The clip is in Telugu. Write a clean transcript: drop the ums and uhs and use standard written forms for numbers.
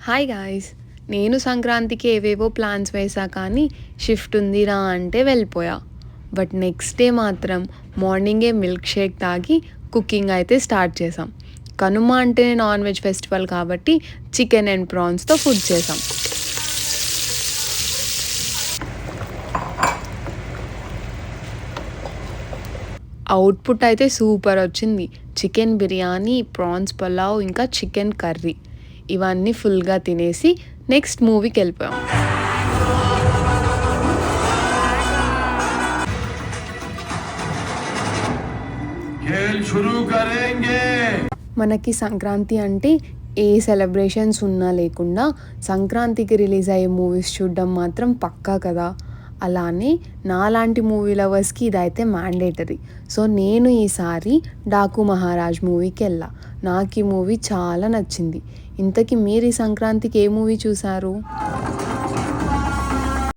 హాయ్ గాయ్స్, నేను సంక్రాంతికి ఏవేవో ప్లాన్స్ వేసా కానీ షిఫ్ట్ ఉందిరా అంటే వెళ్ళిపోయా. బట్ నెక్స్ట్ డే మాత్రం మార్నింగే మిల్క్ షేక్ తాగి కుకింగ్ అయితే స్టార్ట్ చేసాం. కనుమ అంటేనే నాన్ వెజ్ ఫెస్టివల్ కాబట్టి చికెన్ అండ్ ప్రాన్స్తో ఫుడ్ చేసాం. అవుట్పుట్ అయితే సూపర్ వచ్చింది. చికెన్ బిర్యానీ, ప్రాన్స్ పులావ్, ఇంకా చికెన్ కర్రీ ఇవన్నీ ఫుల్గా తినేసి నెక్స్ట్ మూవీకి వెళ్ళిపోయాం. మనకి సంక్రాంతి అంటే ఏ సెలబ్రేషన్స్ ఉన్నా లేకుండా సంక్రాంతికి రిలీజ్ అయ్యే మూవీస్ చూడడం మాత్రం పక్కా కదా. అలానే నాలాంటి మూవీ లవర్స్కి ఇదైతే మ్యాండేటరీ. సో నేను ఈసారి డాకు మహారాజ్ మూవీకి వెళ్ళా. నాకు ఈ మూవీ చాలా నచ్చింది. ఇంతకీ మీరు ఈ సంక్రాంతికి ఏ మూవీ చూసారు?